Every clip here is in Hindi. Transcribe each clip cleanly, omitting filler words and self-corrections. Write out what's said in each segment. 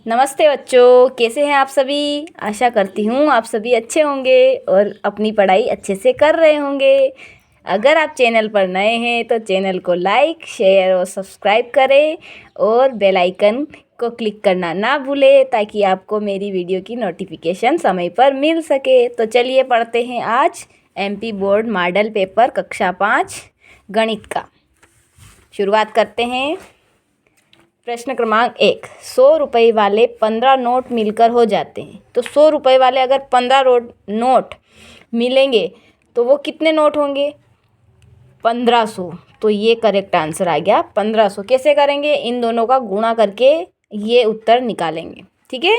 नमस्ते बच्चों, कैसे हैं आप सभी। आशा करती हूँ आप सभी अच्छे होंगे और अपनी पढ़ाई अच्छे से कर रहे होंगे। अगर आप चैनल पर नए हैं तो चैनल को लाइक, शेयर और सब्सक्राइब करें और बेल आइकन को क्लिक करना ना भूलें ताकि आपको मेरी वीडियो की नोटिफिकेशन समय पर मिल सके। तो चलिए पढ़ते हैं आज MP बोर्ड मॉडल पेपर कक्षा 5 गणित का। शुरुआत करते हैं। प्रश्न क्रमांक 1, 100 रुपये वाले 15 नोट मिलकर हो जाते हैं। तो 100 रुपये वाले अगर 15 नोट मिलेंगे तो वो कितने नोट होंगे? 1500। तो ये करेक्ट आंसर आ गया 1500। कैसे करेंगे? इन दोनों का गुणा करके ये उत्तर निकालेंगे। ठीक है।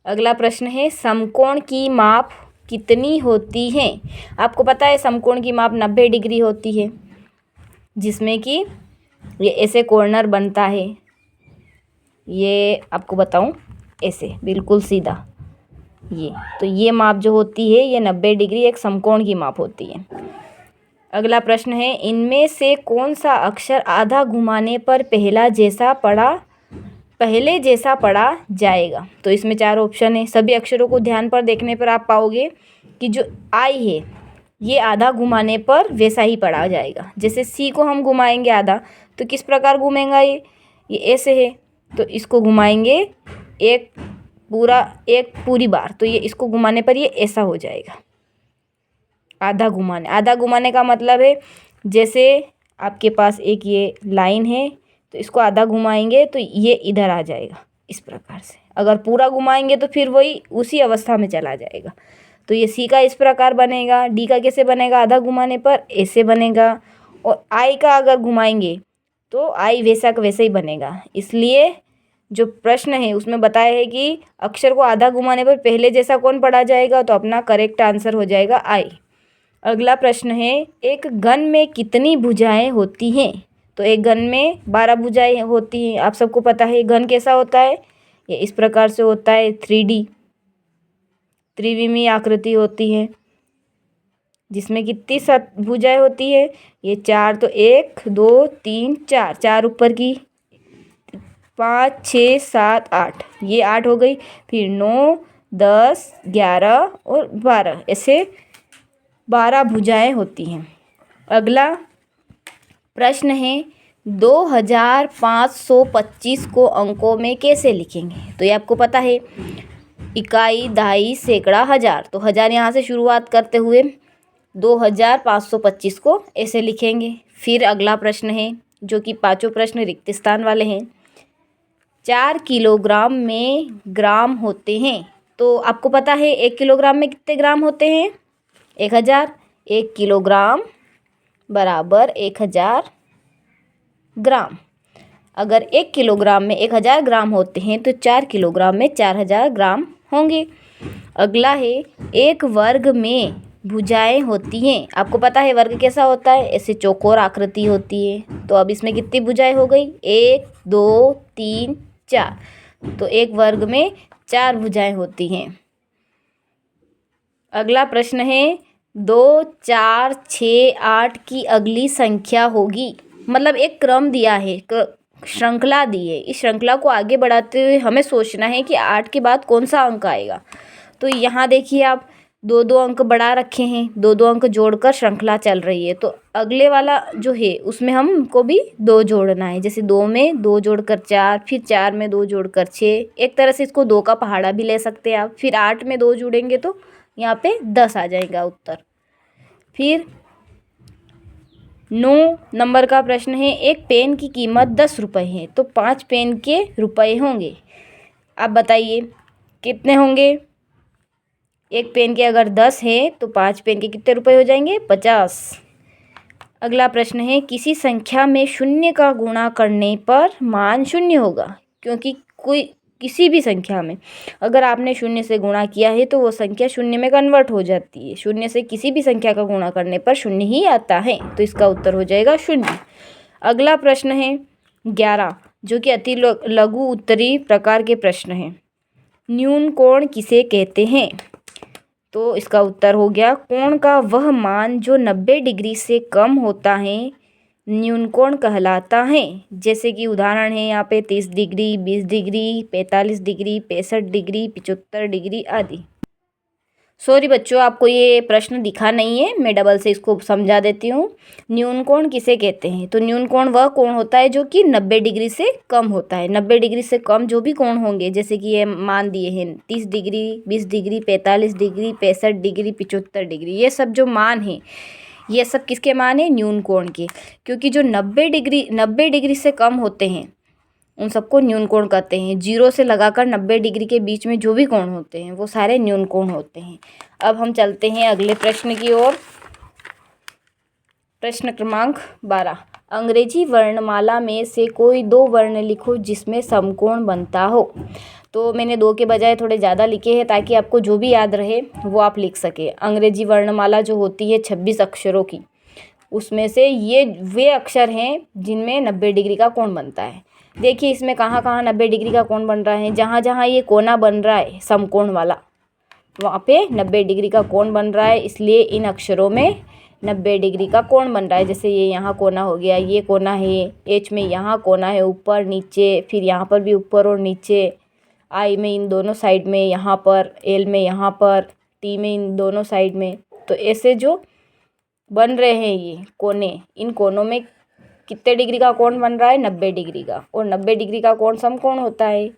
अगला प्रश्न है, समकोण की माप कितनी होती है? आपको पता है समकोण की माप 90 डिग्री होती है, जिसमें कि ये ऐसे कॉर्नर बनता है। ये आपको बताऊं, ऐसे बिल्कुल सीधा ये। तो ये माप जो होती है ये 90 डिग्री एक समकोण की माप होती है। अगला प्रश्न है, इनमें से कौन सा अक्षर आधा घुमाने पर पहले जैसा पढ़ा जाएगा? तो इसमें 4 ऑप्शन है। सभी अक्षरों को ध्यान पर देखने पर आप पाओगे कि जो आई है ये आधा घुमाने पर वैसा ही पढ़ा जाएगा। जैसे सी को हम घुमाएंगे आधा तो किस प्रकार घूमेगा? ये ऐसे है, तो इसको घुमाएंगे एक पूरी बार, तो ये इसको घुमाने पर ये ऐसा हो जाएगा। आधा घुमाने का मतलब है जैसे आपके पास एक ये लाइन है तो इसको आधा घुमाएंगे तो ये इधर आ जाएगा इस प्रकार से। अगर पूरा घुमाएंगे तो फिर वही उसी अवस्था में चला जाएगा। तो ये सी का इस प्रकार बनेगा। डी का कैसे बनेगा? आधा घुमाने पर ऐसे बनेगा। और आई का अगर घुमाएंगे तो आई वैसा का वैसा ही बनेगा। इसलिए जो प्रश्न है उसमें बताया है कि अक्षर को आधा घुमाने पर पहले जैसा कौन पढ़ा जाएगा, तो अपना करेक्ट आंसर हो जाएगा आई। अगला प्रश्न है, एक घन में कितनी भुजाएं होती हैं? तो एक घन में 12 भुजाएं होती हैं। आप सबको पता है घन कैसा होता है? ये इस प्रकार से होता है, 3D त्रिविमीय आकृति होती है, जिसमें कितनी भुजाएं होती है? ये 4। तो 1 2 3 4, 4 ऊपर की, 5 6 7 8, ये 8 हो गई। फिर 9 10 11 और 12, ऐसे 12 भुजाएं होती हैं। अगला प्रश्न है, 2525 को अंकों में कैसे लिखेंगे? तो ये आपको पता है, इकाई, दहाई, सैकड़ा, हजार। तो हजार यहाँ से शुरुआत करते हुए 2525 को ऐसे लिखेंगे। फिर अगला प्रश्न है जो कि पांचों प्रश्न रिक्त स्थान वाले हैं। 4 किलोग्राम में ग्राम होते हैं। तो आपको पता है 1 किलोग्राम में कितने ग्राम होते हैं? 1000। 1 किलोग्राम बराबर 1000 ग्राम। अगर 1 किलोग्राम में 1000 ग्राम होते हैं तो 4 किलोग्राम में 4000 ग्राम होंगे। अगला है, एक वर्ग में भुजाएं होती हैं। आपको पता है वर्ग कैसा होता है? ऐसे चौकोर आकृति होती है। तो अब इसमें कितनी भुजाएं हो गई? 1 2 3 4। तो एक वर्ग में 4 भुजाएं होती हैं। अगला प्रश्न है, 2 4 6 8 की अगली संख्या होगी। मतलब एक क्रम दिया है, श्रृंखला दी है। इस श्रृंखला को आगे बढ़ाते हुए हमें सोचना है कि 8 के बाद कौन सा अंक आएगा। तो यहाँ देखिए आप 2 अंक बढ़ा रखे हैं, 2 अंक जोड़कर श्रृंखला चल रही है। तो अगले वाला जो है उसमें हमको भी 2 जोड़ना है। जैसे 2 में 2 जोड़कर 4, फिर 4 में 2 जोड़कर 6। एक तरह से इसको 2 का पहाड़ा भी ले सकते हैं आप। फिर 8 में 2 जोड़ेंगे तो यहाँ पे 10 आ जाएगा उत्तर। फिर 9 नंबर का प्रश्न है, एक पेन की कीमत 10 रुपये है तो 5 पेन के रुपए होंगे। आप बताइए कितने होंगे? एक पेन के अगर 10 है तो 5 पेन के कितने रुपए हो जाएंगे? 50। अगला प्रश्न है, किसी संख्या में शून्य का गुणा करने पर मान शून्य होगा। क्योंकि किसी भी संख्या में अगर आपने शून्य से गुणा किया है तो वो संख्या शून्य में कन्वर्ट हो जाती है। शून्य से किसी भी संख्या का गुणा करने पर शून्य ही आता है। तो इसका उत्तर हो जाएगा शून्य। अगला प्रश्न है 11, जो कि अति लघु उत्तरी प्रकार के प्रश्न हैं। न्यून कोण किसे कहते हैं? तो इसका उत्तर हो गया, कोण का वह मान जो 90 डिग्री से कम होता है न्यूनकोण कहलाता है। जैसे कि उदाहरण है यहाँ पे 30 degree, 20 degree, 45 degree, 65 degree, 75 degree आदि। सॉरी बच्चों, आपको ये प्रश्न दिखा नहीं है, मैं डबल से इसको समझा देती हूँ। न्यूनकोण किसे कहते हैं? तो न्यूनकोण वह कोण होता है जो कि 90 डिग्री से कम होता है। 90 डिग्री से कम जो भी कोण होंगे, जैसे कि ये मान दिए हैं 30 degree, 20 degree, 45 degree, 65 degree, 75 degree, ये सब जो मान हैं, ये सब किसके मान हैं? न्यूनकोण के। क्योंकि जो 90 डिग्री से कम होते हैं उन सबको न्यूनकोण कहते हैं। 0 से लगाकर 90 डिग्री के बीच में जो भी कोण होते हैं वो सारे न्यूनकोण होते हैं। अब हम चलते हैं अगले प्रश्न की ओर। प्रश्न क्रमांक 12, अंग्रेजी वर्णमाला में से कोई 2 वर्ण लिखो जिसमें समकोण बनता हो। तो मैंने 2 के बजाय थोड़े ज़्यादा लिखे हैं ताकि आपको जो भी याद रहे वो आप लिख सके। अंग्रेजी वर्णमाला जो होती है 26 अक्षरों की, उसमें से ये वे अक्षर हैं जिनमें 90 डिग्री का कोण बनता है। देखिए इसमें कहाँ कहाँ 90 डिग्री का कोण बन रहा है। जहाँ जहाँ ये कोना बन रहा है समकोण वाला, वहाँ पे 90 डिग्री का कोण बन रहा है, इसलिए इन अक्षरों में 90 डिग्री का कोण बन रहा है। जैसे ये यहाँ कोना हो गया, ये कोना है, एच में यहाँ कोना है, ऊपर नीचे, फिर यहाँ पर भी ऊपर और नीचे, आई में इन दोनों साइड में यहाँ पर, एल में यहाँ पर, टी में इन दोनों साइड में। तो ऐसे जो बन रहे हैं ये कोने, इन कोनों में कितने डिग्री का कोण बन रहा है? 90 डिग्री का। और 90 डिग्री का कोण समकोण होता है।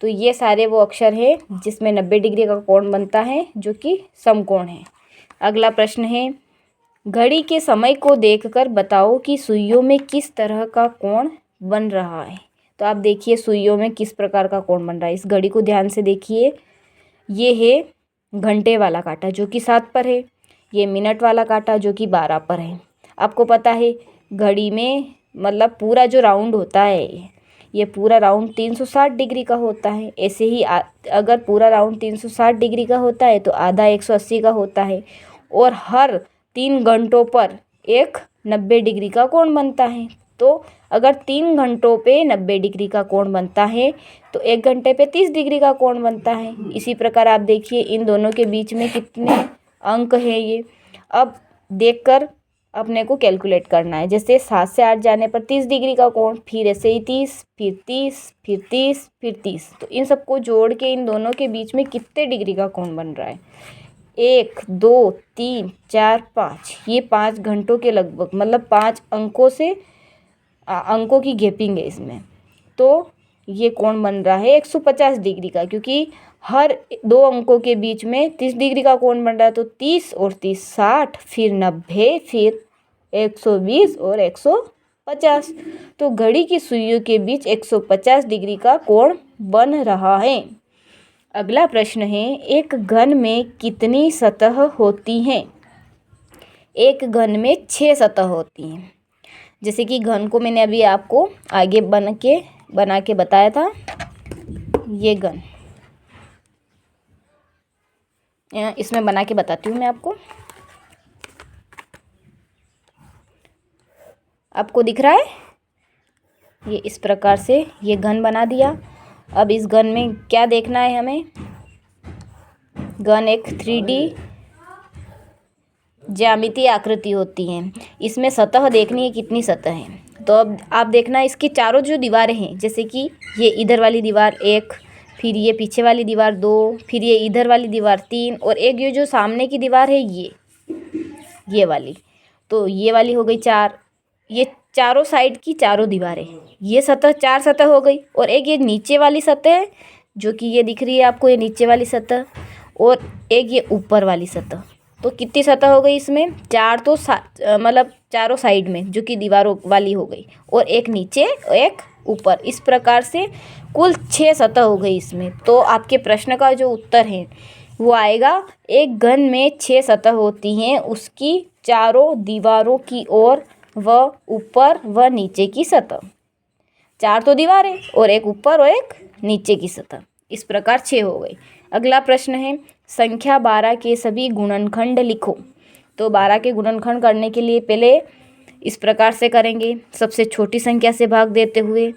तो ये सारे वो अक्षर हैं जिसमें 90 डिग्री का कोण बनता है जो कि समकोण है। अगला प्रश्न है, घड़ी के समय को देखकर बताओ कि सुइयों में किस तरह का कोण बन रहा है। तो आप देखिए सुइयों में किस प्रकार का कोण बन रहा है। इस घड़ी को ध्यान से देखिए। ये है घंटे वाला कांटा जो कि 7 पर है। ये मिनट वाला कांटा जो कि 12 पर है। आपको पता है घड़ी में मतलब पूरा जो राउंड होता है, ये पूरा राउंड 360 डिग्री का होता है। ऐसे ही अगर पूरा राउंड 360 डिग्री का होता है तो आधा 180 का होता है। और हर 3 घंटों पर एक 90 डिग्री का कोण बनता है। तो अगर 3 घंटों पे 90 डिग्री का कोण बनता है तो 1 घंटे पे 30 डिग्री का कोण बनता है। इसी प्रकार आप देखिए इन दोनों के बीच में कितने अंक हैं ये। अब देखकर अपने को कैलकुलेट करना है। जैसे 7 से 8 जाने पर 30 डिग्री का कोण, फिर ऐसे ही 30, फिर 30, फिर 30, फिर 30। तो इन सबको जोड़ के इन दोनों के बीच में कितने डिग्री का कोण बन रहा है? 1, 2, 3, 4, 5। ये 5 घंटों के लगभग, मतलब 5 अंकों से अंकों की गैपिंग है इसमें। तो ये कोण बन रहा है 150 डिग्री का, क्योंकि हर 2 अंकों के बीच में 30 डिग्री का कोण बन रहा है। तो 30 और 30 60, फिर 90, फिर 120 और 150। तो घड़ी की सुइयों के बीच 150 डिग्री का कोण बन रहा है। अगला प्रश्न है, एक घन में कितनी सतह होती हैं? एक घन में 6 सतह होती हैं। जैसे कि घन को मैंने अभी आपको आगे बना के बताया था। ये घन इसमें बना के बताती हूँ मैं आपको। आपको दिख रहा है? ये इस प्रकार से ये घन बना दिया। अब इस घन में क्या देखना है हमें? घन एक 3D ज्यामितीय आकृति होती है। इसमें सतह देखनी है, कितनी सतह है। तो अब आप देखना इसकी चारों जो दीवारें हैं, जैसे कि ये इधर वाली दीवार 1, फिर ये पीछे वाली दीवार 2, फिर ये इधर वाली दीवार 3, और एक ये जो सामने की दीवार है ये वाली। तो ये वाली हो गई 4। ये चारों साइड की चारों दीवारें, ये सतह 4 सतह हो गई। और एक ये नीचे वाली सतह है जो कि ये दिख रही है आपको, ये नीचे वाली सतह, और एक ये ऊपर वाली सतह। तो कितनी सतह हो गई इसमें? 4। तो मतलब चारों साइड में जो कि दीवारों वाली हो गई, और एक नीचे एक ऊपर। इस प्रकार से कुल 6 सतह हो गई इसमें। तो आपके प्रश्न का जो उत्तर है वो आएगा, एक घन में 6 सतह होती हैं, उसकी चारों दीवारों की ओर व ऊपर व नीचे की सतह। 4 तो दीवारें और एक ऊपर और एक नीचे की सतह। इस प्रकार 6 हो गई। अगला प्रश्न है, संख्या 12 के सभी गुणनखंड लिखो। तो 12 के गुणनखंड करने के लिए पहले इस प्रकार से करेंगे, सबसे छोटी संख्या से भाग देते हुए,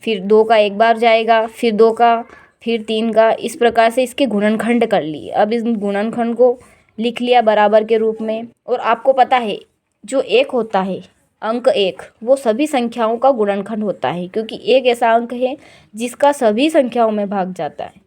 फिर 2 का एक बार जाएगा, फिर 2 का, फिर 3 का। इस प्रकार से इसके गुणनखंड कर लिए। अब इस गुणनखंड को लिख लिया बराबर के रूप में। और आपको पता है जो 1 होता है, अंक 1 वो सभी संख्याओं का गुणनखंड होता है, क्योंकि 1 ऐसा अंक है जिसका सभी संख्याओं में भाग जाता है।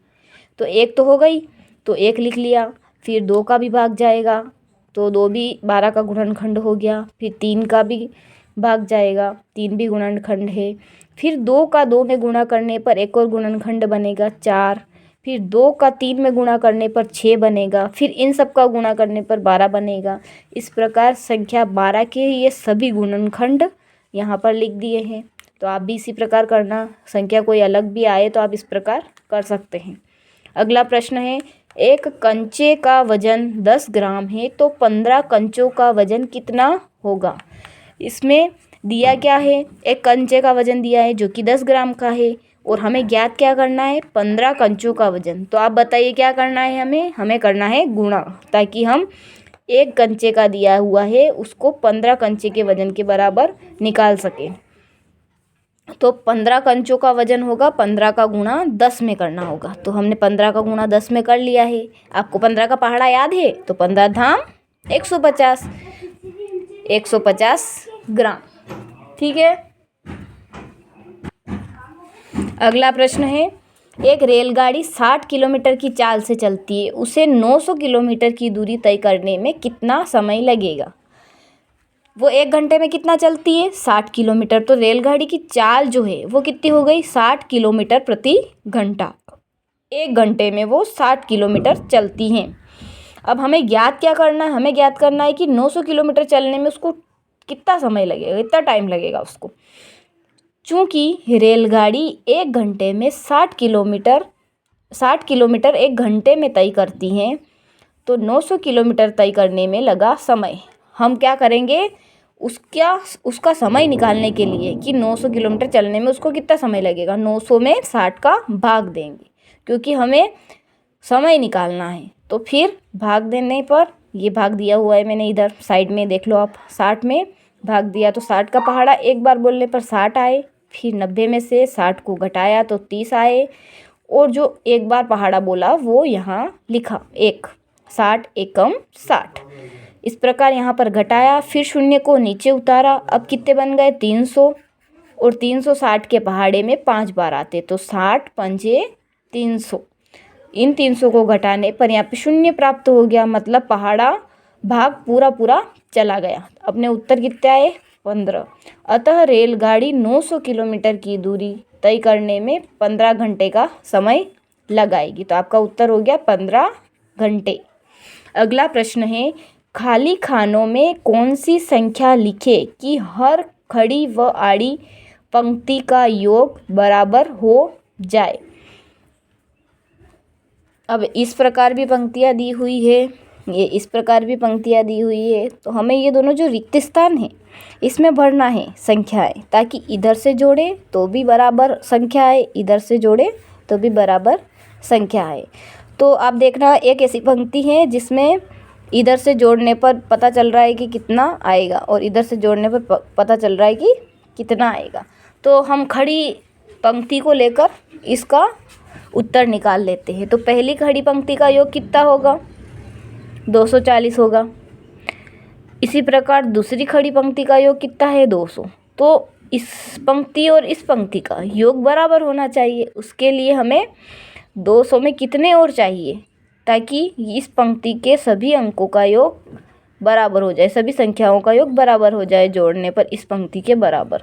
तो 1 तो हो गई, तो 1 लिख लिया। फिर 2 का भी भाग जाएगा, तो 2 भी 12 का गुणनखंड हो गया। फिर 3 का भी भाग जाएगा, 3 भी गुणनखंड है। फिर 2 का 2 में गुणा करने पर एक और गुणनखंड बनेगा 4। फिर 2 का 3 में गुणा करने पर 6 बनेगा। फिर इन सब का गुणा करने पर 12 बनेगा। इस प्रकार संख्या 12 के ये सभी गुणनखंड यहाँ पर लिख दिए हैं। तो आप भी इसी प्रकार करना, संख्या कोई अलग भी आए तो आप इस प्रकार कर सकते हैं। अगला प्रश्न है, एक कंचे का वजन 10 ग्राम है तो 15 कंचों का वजन कितना होगा। इसमें दिया क्या है, एक कंचे का वजन दिया है जो कि 10 ग्राम का है, और हमें ज्ञात क्या करना है, 15 कंचों का वजन। तो आप बताइए क्या करना है, हमें करना है गुणा, ताकि हम एक कंचे का दिया हुआ है उसको 15 कंचे के वजन के बराबर निकाल सकें। तो 15 कंचों का वजन होगा, 15 का गुणा 10 में करना होगा। तो हमने 15 का गुणा 10 में कर लिया है। आपको 15 का पहाड़ा याद है, तो 15 धाम 150 ग्राम। ठीक है। अगला प्रश्न है, एक रेलगाड़ी 60 किलोमीटर की चाल से चलती है, उसे 900 किलोमीटर की दूरी तय करने में कितना समय लगेगा। वो 1 घंटे में कितना चलती है, 60 किलोमीटर। तो रेलगाड़ी की चाल जो है वो कितनी हो गई, 60 किलोमीटर प्रति घंटा। 1 घंटे में वो 60 किलोमीटर चलती हैं। अब हमें ज्ञात क्या करना है, हमें ज्ञात करना है कि 900 किलोमीटर चलने में उसको कितना समय लगेगा, कितना टाइम लगेगा उसको। चूँकि रेलगाड़ी 1 घंटे में 60 किलोमीटर 1 घंटे में तय करती हैं, तो 900 किलोमीटर तय करने में लगा समय। हम क्या करेंगे, उसका समय निकालने के लिए कि 900 किलोमीटर चलने में उसको कितना समय लगेगा, 900 में 60 का भाग देंगे, क्योंकि हमें समय निकालना है। तो फिर भाग देने पर, ये भाग दिया हुआ है मैंने इधर साइड में, देख लो आप, 60 में भाग दिया तो 60 का पहाड़ा एक बार बोलने पर 60 आए। फिर 90 में से 60 को घटाया तो 30 आए, और जो एक बार पहाड़ा बोला वो यहाँ लिखा 1, 60 एकम 60। इस प्रकार यहाँ पर घटाया, फिर शून्य को नीचे उतारा। अब कितने बन गए, 300, और 360 के पहाड़े में 5 बार आते, तो 60 पंजे 300। इन 300 को घटाने पर यहाँ पे शून्य प्राप्त हो गया, मतलब पहाड़ा भाग पूरा चला गया। अपने उत्तर कितने आए, 15। अतः रेलगाड़ी 900 किलोमीटर की दूरी तय करने में 15 घंटे का समय लगाएगी। तो आपका उत्तर हो गया 15 घंटे। अगला प्रश्न है, खाली खानों में कौन सी संख्या लिखे कि हर खड़ी व आड़ी पंक्ति का योग बराबर हो जाए। अब इस प्रकार भी पंक्तियाँ दी हुई है, ये इस प्रकार भी पंक्तियाँ दी हुई है, तो हमें ये दोनों जो रिक्त स्थान है इसमें भरना है संख्याएं, ताकि इधर से जोड़े तो भी बराबर संख्या आए, इधर से जोड़े तो भी बराबर संख्या आए। तो आप देखना, एक ऐसी पंक्ति है जिसमें इधर से जोड़ने पर पता चल रहा है कि कितना आएगा, और इधर से जोड़ने पर पता चल रहा है कि कितना आएगा। तो हम खड़ी पंक्ति को लेकर इसका उत्तर निकाल लेते हैं। तो पहली खड़ी पंक्ति का योग कितना होगा, 240 होगा। इसी प्रकार दूसरी खड़ी पंक्ति का योग कितना है, 200। तो इस पंक्ति और इस पंक्ति का योग बराबर होना चाहिए। उसके लिए हमें 200 में कितने और चाहिए, ताकि इस पंक्ति के सभी अंकों का योग बराबर हो जाए, सभी संख्याओं का योग बराबर हो जाए जोड़ने पर इस पंक्ति के बराबर।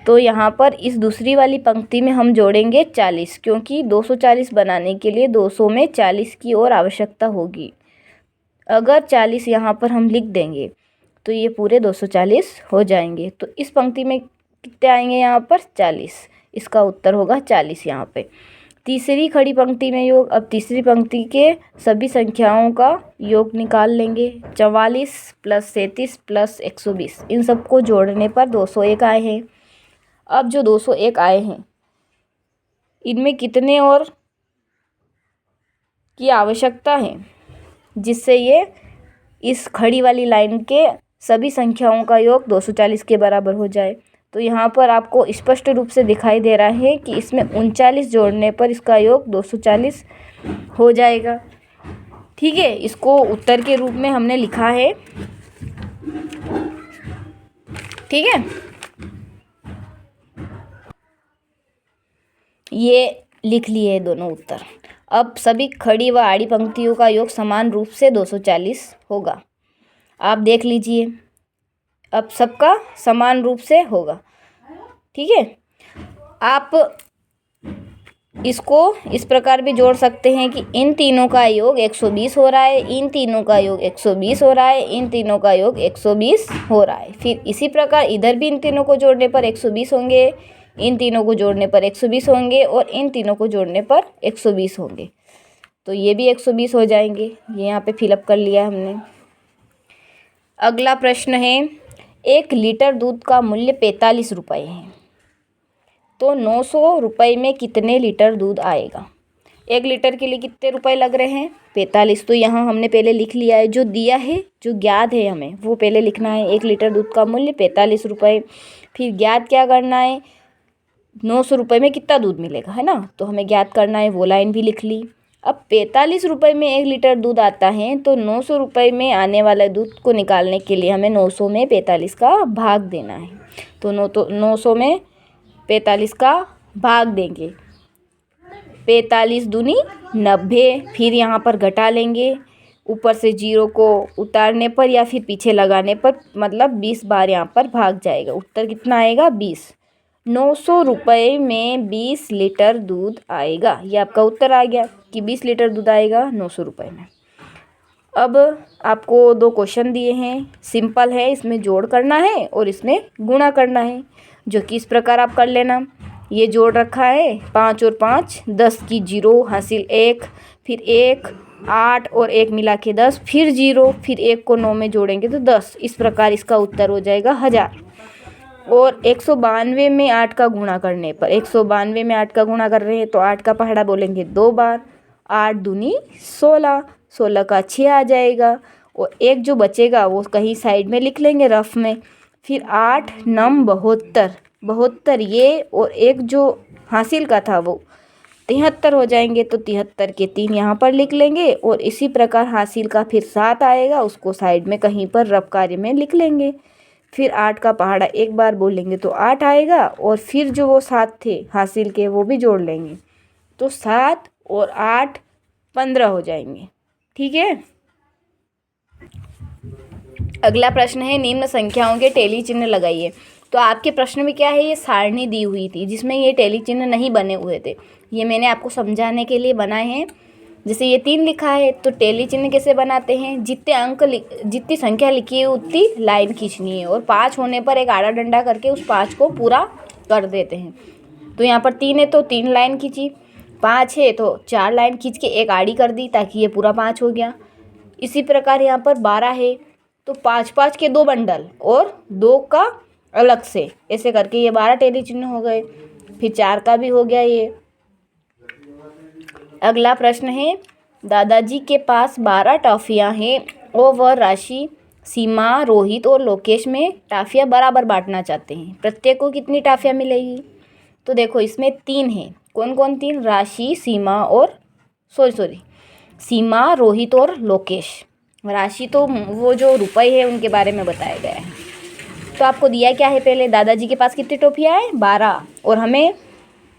तो यहाँ पर इस दूसरी वाली पंक्ति में हम जोड़ेंगे 40, क्योंकि 240 बनाने के लिए 200 में 40 की और आवश्यकता होगी। अगर 40 यहाँ पर हम लिख देंगे तो ये पूरे 240 हो जाएंगे। तो इस पंक्ति में कितने आएंगे, यहाँ पर 40। इसका उत्तर होगा 40 यहाँ पे। तीसरी खड़ी पंक्ति में योग, अब तीसरी पंक्ति के सभी संख्याओं का योग निकाल लेंगे। 44 + 37 + 120, इन सबको जोड़ने पर 201 आए हैं। अब जो 201 आए हैं, इनमें कितने और की आवश्यकता है जिससे ये इस खड़ी वाली लाइन के सभी संख्याओं का योग 240 के बराबर हो जाए। तो यहाँ पर आपको स्पष्ट रूप से दिखाई दे रहा है कि इसमें 39 जोड़ने पर इसका योग 240 हो जाएगा। ठीक है, इसको उत्तर के रूप में हमने लिखा है। ठीक है, ये लिख लिए दोनों उत्तर। अब सभी खड़ी व आड़ी पंक्तियों का योग समान रूप से 240 होगा। आप देख लीजिए, अब सबका समान रूप से होगा। ठीक है, आप इसको इस प्रकार भी जोड़ सकते हैं कि इन तीनों का योग 120 हो रहा है, इन तीनों का योग 120 हो रहा है, इन तीनों का योग 120 हो रहा है। फिर इसी प्रकार इधर भी इन तीनों को जोड़ने पर 120 होंगे, इन तीनों को जोड़ने पर 120 होंगे और इन तीनों को जोड़ने पर 120 होंगे। तो ये भी 120 हो जाएंगे। ये यहाँ पे फिलअप कर लिया हमने। अगला प्रश्न है, 1 लीटर दूध का मूल्य 45 रुपये है, तो 900 रुपये में कितने लीटर दूध आएगा। 1 लीटर के लिए कितने रुपए लग रहे हैं, 45। तो यहाँ हमने पहले लिख लिया है, जो दिया है, जो ज्ञात है हमें वो पहले लिखना है। 1 लीटर दूध का मूल्य 45 रुपये। फिर ज्ञात क्या करना है, 900 रुपये में कितना दूध मिलेगा, है ना, तो हमें ज्ञात करना है, वो लाइन भी लिख ली। अब 45 रुपये में 1 लीटर दूध आता है, तो 900 रुपये में आने वाले दूध को निकालने के लिए हमें 900 में 45 का भाग देना है। तो 900 में 45 का भाग देंगे, 45 दूनी 90। फिर यहाँ पर घटा लेंगे, ऊपर से 0 को उतारने पर या फिर पीछे लगाने पर, मतलब 20 बार यहाँ पर भाग जाएगा। उत्तर कितना आएगा, 20। 900 रुपये में 20 लीटर दूध आएगा। ये आपका उत्तर आ गया कि 20 लीटर दूध आएगा 900 रुपये में। अब आपको 2 क्वेश्चन दिए हैं, सिंपल है, इसमें जोड़ करना है और इसमें गुणा करना है, जो कि इस प्रकार आप कर लेना। ये जोड़ रखा है, 5 और 5 10 की 0 हासिल 1, फिर 1 8 और 1 मिला के 10, फिर 0, फिर 1 को 9 में जोड़ेंगे तो 10। इस प्रकार इसका उत्तर हो जाएगा 1000। और 192 में 8 का गुणा करने पर, 192 में 8 का गुणा कर रहे हैं तो 8 का पहाड़ा बोलेंगे 2 बार, 8 दूनी 16, 16 का 6 आ जाएगा। और एक जो बचेगा वो कहीं साइड में लिख लेंगे रफ में। फिर 8 9 72, 72 ये, और एक जो हासिल का था वो 73 हो जाएंगे। तो 73 के 3 यहाँ पर लिख लेंगे। और इसी प्रकार हासिल का फिर 7 आएगा, उसको साइड में कहीं पर रफ कार्य में लिख लेंगे। फिर 8 का पहाड़ा एक बार बोलेंगे तो 8 आएगा, और फिर जो वो 7 थे हासिल के वो भी जोड़ लेंगे, तो 7 और 8 15 हो जाएंगे। ठीक है, अगला प्रश्न है, निम्न संख्याओं के टेली चिन्ह लगाइए। तो आपके प्रश्न में क्या है, ये सारणी दी हुई थी जिसमें ये टेली चिन्ह नहीं बने हुए थे। ये मैंने आपको समझाने के लिए बनाए हैं। जैसे ये 3 लिखा है तो टेली चिन्ह कैसे बनाते हैं, जितनी संख्या लिखी है उतनी लाइन खींचनी है, और 5 होने पर एक आड़ा डंडा करके उस 5 को पूरा कर देते हैं। तो यहाँ पर 3 है तो 3 लाइन खींची, 5 है तो 4 लाइन खींच के एक आड़ी कर दी ताकि ये पूरा 5 हो गया। इसी प्रकार यहाँ पर 12 है तो 5 के 2 बंडल और 2 का अलग से, ऐसे करके ये 12 टेली चिन्ह हो गए। फिर 4 का भी हो गया ये। अगला प्रश्न है, दादाजी के पास 12 टॉफियाँ हैं और वह राशि सीमा, रोहित और लोकेश में टॉफियाँ बराबर बांटना चाहते हैं। प्रत्येक को कितनी टॉफियाँ मिलेगी। तो देखो इसमें 3 हैं, कौन कौन 3, राशि, सीमा और सीमा, रोहित और लोकेश। राशि तो वो जो रुपए है उनके बारे में बताया गया है। तो आपको दिया क्या है, पहले दादाजी के पास कितनी टॉफियाँ हैं, 12, और हमें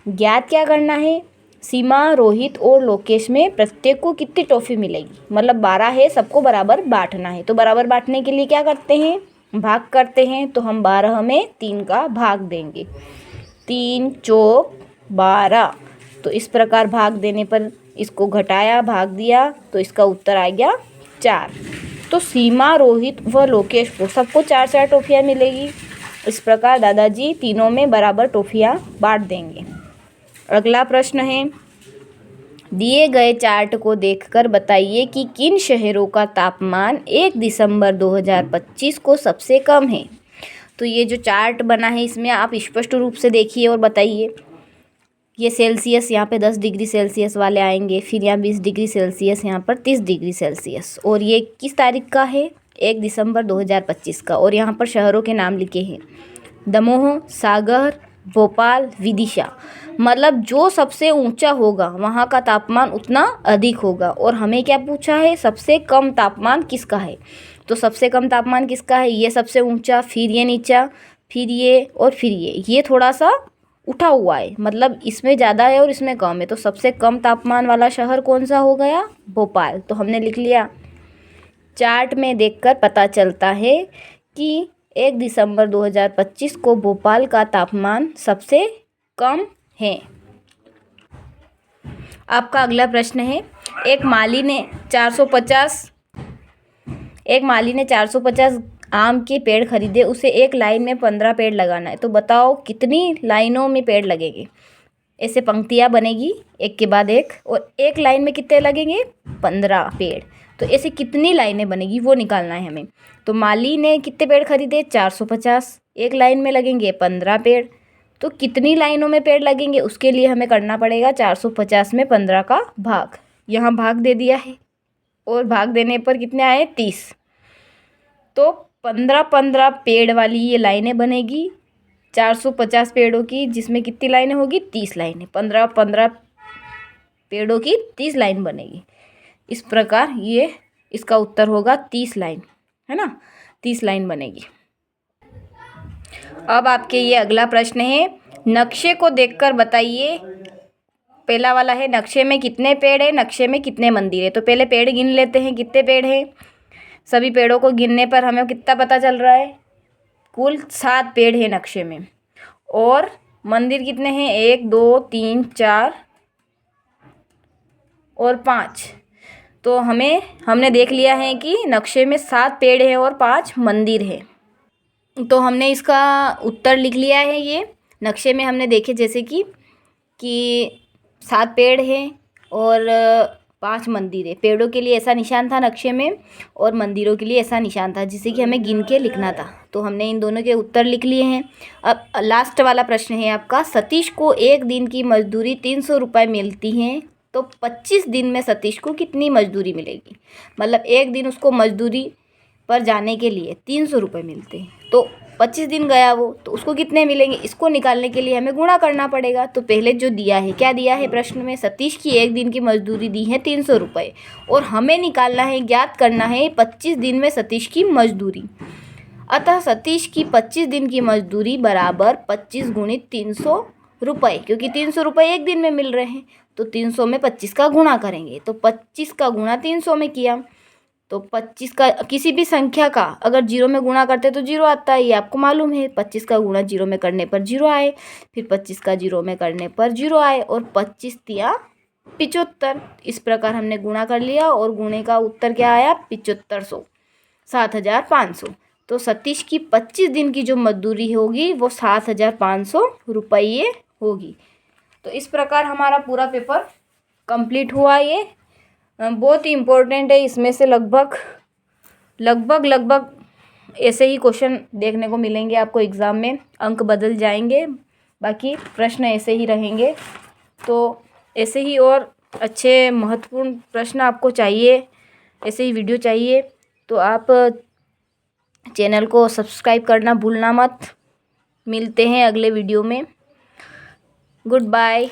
ज्ञात क्या करना है, सीमा, रोहित और लोकेश में प्रत्येक को कितनी टॉफी मिलेगी। मतलब 12 है, सबको बराबर बांटना है। तो बराबर बांटने के लिए क्या करते हैं, भाग करते हैं। तो हम 12 में 3 का भाग देंगे, 3 चौक 12। तो इस प्रकार भाग देने पर इसको घटाया, भाग दिया, तो इसका उत्तर आ गया 4। तो सीमा, रोहित व लोकेश को सबको 4-4 टॉफियाँ मिलेगी। इस प्रकार दादाजी तीनों में बराबर टॉफियाँ बांट देंगे। अगला प्रश्न है, दिए गए चार्ट को देखकर बताइए कि किन शहरों का तापमान 1 दिसंबर 2025 को सबसे कम है। तो ये जो चार्ट बना है इसमें आप स्पष्ट रूप से देखिए और बताइए। ये सेल्सियस यहाँ पे 10 डिग्री सेल्सियस वाले आएंगे, फिर यहाँ 20 डिग्री सेल्सियस, यहाँ पर 30 डिग्री सेल्सियस। और ये किस तारीख का है, 1 दिसंबर 2025 का। और यहाँ पर शहरों के नाम लिखे हैं, दमोह, सागर, भोपाल, विदिशा। मतलब जो सबसे ऊंचा होगा वहाँ का तापमान उतना अधिक होगा। और हमें क्या पूछा है, सबसे कम तापमान किसका है। तो सबसे कम तापमान किसका है, ये सबसे ऊंचा, फिर ये नीचा, फिर ये और फिर ये थोड़ा सा उठा हुआ है, मतलब इसमें ज़्यादा है और इसमें कम है। तो सबसे कम तापमान वाला शहर कौन सा हो गया? भोपाल। तो हमने लिख लिया। चार्ट में देखकर पता चलता है कि 1 दिसंबर 2025 को भोपाल का तापमान सबसे कम है। आपका अगला प्रश्न है, एक माली ने 450 आम के पेड़ खरीदे। उसे एक लाइन में 15 पेड़ लगाना है। तो बताओ कितनी लाइनों में पेड़ लगेंगे? ऐसे पंक्तियाँ बनेगी एक के बाद एक, और एक लाइन में कितने लगेंगे? 15 पेड़। तो ऐसे कितनी लाइनें बनेगी वो निकालना है हमें। तो माली ने कितने पेड़ खरीदे? 450। एक लाइन में लगेंगे 15 पेड़। तो कितनी लाइनों में पेड़ लगेंगे उसके लिए हमें करना पड़ेगा 450 में 15 का भाग। यहाँ भाग दे दिया है और भाग देने पर कितने आए? 30। तो 15-15 पेड़ वाली ये लाइनें बनेगी 450 पेड़ों की, जिसमें कितनी लाइनें होगी? 30 लाइनें। 15-15 पेड़ों की 30 लाइन बनेगी। इस प्रकार ये इसका उत्तर होगा 30 लाइन, है ना? 30 लाइन बनेगी। अब आपके ये अगला प्रश्न है, नक्शे को देखकर बताइए। पहला वाला है, नक्शे में कितने पेड़ है, नक्शे में कितने मंदिर है। तो पहले पेड़ गिन लेते हैं, कितने पेड़ हैं। सभी पेड़ों को गिनने पर हमें कितना पता चल रहा है? कुल 7 पेड़ है नक्शे में। और मंदिर कितने हैं? 1 2 3 4 और 5। तो हमने देख लिया है कि नक्शे में 7 पेड़ है और 5 मंदिर है। तो हमने इसका उत्तर लिख लिया है। ये नक्शे में हमने देखे जैसे कि 7 पेड़ हैं और 5 मंदिर है। पेड़ों के लिए ऐसा निशान था नक्शे में और मंदिरों के लिए ऐसा निशान था, जिसे कि हमें गिन के लिखना था। तो हमने इन दोनों के उत्तर लिख लिए हैं। अब लास्ट वाला प्रश्न है आपका, सतीश को एक दिन की मजदूरी 300 रुपये मिलती है। तो 25 दिन में सतीश को कितनी मजदूरी मिलेगी? मतलब एक दिन उसको मजदूरी पर जाने के लिए 300 रुपये मिलते हैं, तो 25 दिन गया वो, तो उसको कितने मिलेंगे? इसको निकालने के लिए हमें गुणा करना पड़ेगा। तो पहले जो दिया है, क्या दिया है प्रश्न में? सतीश की एक दिन की मजदूरी दी है 300 रुपये, और हमें निकालना है, ज्ञात करना है 25 दिन में सतीश की मजदूरी। अतः सतीश की 25 दिन की मजदूरी बराबर 25 गुणित 300 रुपये, क्योंकि 300 रुपये एक दिन में मिल रहे हैं। तो 300 में 25 का गुणा करेंगे। तो 25 का गुणा 300 में किया, तो 25 का किसी भी संख्या का अगर 0 में गुणा करते तो 0 आता है, ये आपको मालूम है। 25 का गुणा 0 में करने पर 0 आए, फिर 25 का 0 में करने पर 0 आए, और 25 तिया 75। इस प्रकार हमने गुणा कर लिया और गुणे का उत्तर क्या आया? 7500, 7500। तो सतीश की 25 दिन की जो मजदूरी होगी वो 7500 रुपये होगी। तो इस प्रकार हमारा पूरा पेपर कंप्लीट हुआ। ये बहुत ही इम्पोर्टेंट है। इसमें से लगभग ऐसे ही क्वेश्चन देखने को मिलेंगे आपको एग्ज़ाम में। अंक बदल जाएंगे, बाकी प्रश्न ऐसे ही रहेंगे। तो ऐसे ही और अच्छे महत्वपूर्ण प्रश्न आपको चाहिए, ऐसे ही वीडियो चाहिए, तो आप चैनल को सब्सक्राइब करना भूलना मत। मिलते हैं अगले वीडियो में। Good bye.